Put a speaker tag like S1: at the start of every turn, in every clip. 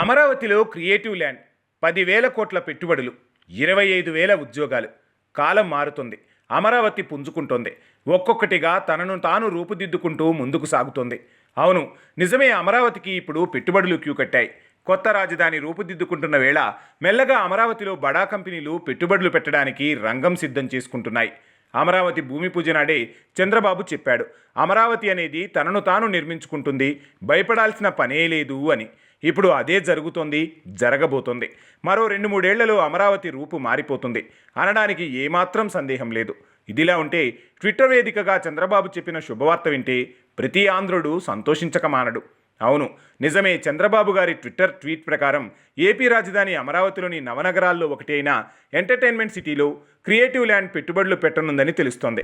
S1: అమరావతిలో creative land, 10,000 కోట్ల పెట్టుబడులు, 25,000 ఉద్యోగాలు. కాలం మారుతుంది, అమరావతి పుంజుకుంటోంది. ఒక్కొక్కటిగా తనను తాను రూపుదిద్దుకుంటూ ముందుకు సాగుతోంది. అవును, నిజమే. అమరావతికి ఇప్పుడు పెట్టుబడులు క్యూ కట్టాయి. కొత్త రాజధాని రూపుదిద్దుకుంటున్న వేళ మెల్లగా అమరావతిలో బడా కంపెనీలు పెట్టుబడులు పెట్టడానికి రంగం సిద్ధం చేసుకుంటున్నాయి. అమరావతి భూమి పూజ నాడే చంద్రబాబు చెప్పాడు, అమరావతి అనేది తనను తాను నిర్మించుకుంటుంది, భయపడాల్సిన పనే లేదు అని. ఇప్పుడు అదే జరుగుతోంది, జరగబోతోంది. మరో 2-3 ఏళ్లలో అమరావతి రూపు మారిపోతుంది అనడానికి ఏమాత్రం సందేహం లేదు. ఇదిలా ఉంటే ట్విట్టర్ వేదికగా చంద్రబాబు చెప్పిన శుభవార్త వింటే ప్రతి ఆంధ్రుడు సంతోషించక మానడు. అవును, నిజమే. చంద్రబాబు గారి ట్విట్టర్ ట్వీట్ ప్రకారం ఏపీ రాజధాని అమరావతిలోని నవనగరాల్లో ఒకటి అయిన ఎంటర్టైన్మెంట్ సిటీలో క్రియేటివ్ ల్యాండ్ పెట్టుబడులు పెట్టనుందని తెలుస్తోంది.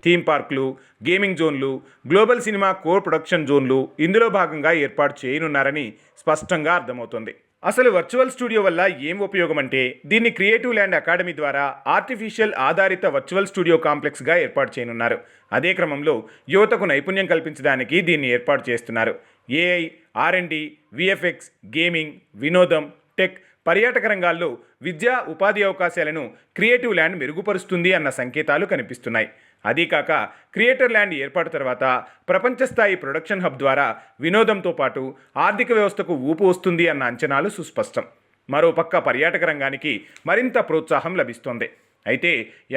S1: థీమ్ పార్కులు, గేమింగ్ జోన్లు, గ్లోబల్ సినిమా కోర్ ప్రొడక్షన్ జోన్లు ఇందులో భాగంగా ఏర్పాటు చేయనున్నారని స్పష్టంగా అర్థమవుతోంది. అసలు వర్చువల్ స్టూడియో వల్ల ఏం ఉపయోగం అంటే, దీన్ని క్రియేటివ్ ల్యాండ్ అకాడమీ ద్వారా ఆర్టిఫిషియల్ ఆధారిత వర్చువల్ స్టూడియో కాంప్లెక్స్గా ఏర్పాటు చేయనున్నారు. అదే క్రమంలో యువతకు నైపుణ్యం కల్పించడానికి దీన్ని ఏర్పాటు చేస్తున్నారు. ఏఐ, R&D, VFX, గేమింగ్, వినోదం, టెక్, పర్యాటక రంగాల్లో విద్యా ఉపాధి అవకాశాలను క్రియేటివ్ ల్యాండ్ మెరుగుపరుస్తుంది అన్న సంకేతాలు కనిపిస్తున్నాయి. అదీకాక క్రియేటర్ ల్యాండ్ ఏర్పాటు తర్వాత ప్రపంచ స్థాయి ప్రొడక్షన్ హబ్ ద్వారా వినోదంతో పాటు ఆర్థిక వ్యవస్థకు ఊపు వస్తుంది అన్న అంచనాలు సుస్పష్టం. మరోపక్క పర్యాటక రంగానికి మరింత ప్రోత్సాహం లభిస్తోంది. అయితే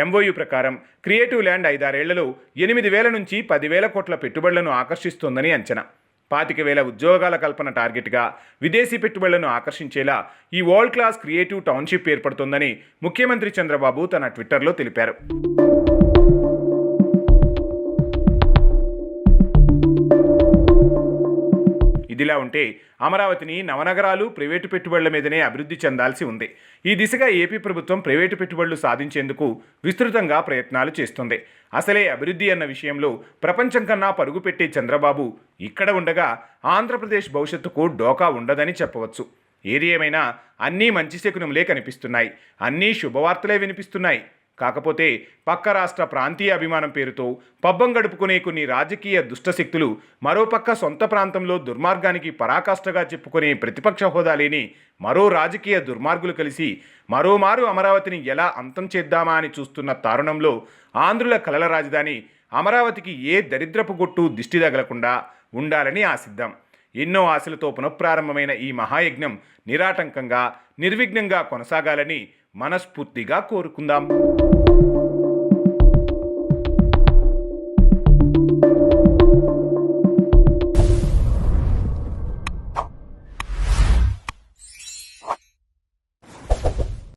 S1: MOU ప్రకారం క్రియేటివ్ ల్యాండ్ 5-6 ఏళ్లలో 8,000 నుంచి 10,000 కోట్ల పెట్టుబడులను ఆకర్షిస్తోందని అంచనా. 25,000 ఉద్యోగాల కల్పన టార్గెట్గా విదేశీ పెట్టుబడులను ఆకర్షించేలా ఈ వరల్డ్ క్లాస్ క్రియేటివ్ టౌన్షిప్ ఏర్పడుతోందని ముఖ్యమంత్రి చంద్రబాబు తన ట్విట్టర్లో తెలిపారు. ఇదిలా ఉంటే అమరావతిని నవనగరాలు ప్రైవేటు పెట్టుబడుల మీదనే అభివృద్ధి చెందాల్సి ఉంది. ఈ దిశగా ఏపీ ప్రభుత్వం ప్రైవేటు పెట్టుబడులు సాధించేందుకు విస్తృతంగా ప్రయత్నాలు చేస్తుంది. అసలే అభివృద్ధి అన్న విషయంలో ప్రపంచం కన్నా పరుగు పెట్టే చంద్రబాబు ఇక్కడ ఉండగా ఆంధ్రప్రదేశ్ భవిష్యత్తుకు డోకా ఉండదని చెప్పవచ్చు. ఏది ఏమైనా అన్నీ మంచి శకునములే కనిపిస్తున్నాయి, అన్నీ శుభవార్తలే వినిపిస్తున్నాయి. కాకపోతే పక్క రాష్ట్ర ప్రాంతీయ అభిమానం పేరుతో పబ్బం గడుపుకునే కొన్ని రాజకీయ దుష్టశక్తులు మరోపక్క సొంత ప్రాంతంలో దుర్మార్గానికి పరాకాష్ఠగా చెప్పుకునే ప్రతిపక్ష హోదా లేని మరో రాజకీయ దుర్మార్గులు కలిసి మరోమారు అమరావతిని ఎలా అంతం చేద్దామా అని చూస్తున్న తరుణంలో ఆంధ్రుల కలల రాజధాని అమరావతికి ఏ దరిద్రపు గొట్టు దిష్టి తగలకుండా ఉండాలని ఆశిద్దాం. ఎన్నో ఆశలతో పునఃప్రారంభమైన ఈ మహాయజ్ఞం నిరాటంకంగా, నిర్విఘ్నంగా కొనసాగాలని మనస్ఫూర్తిగా కోరుకుందాం.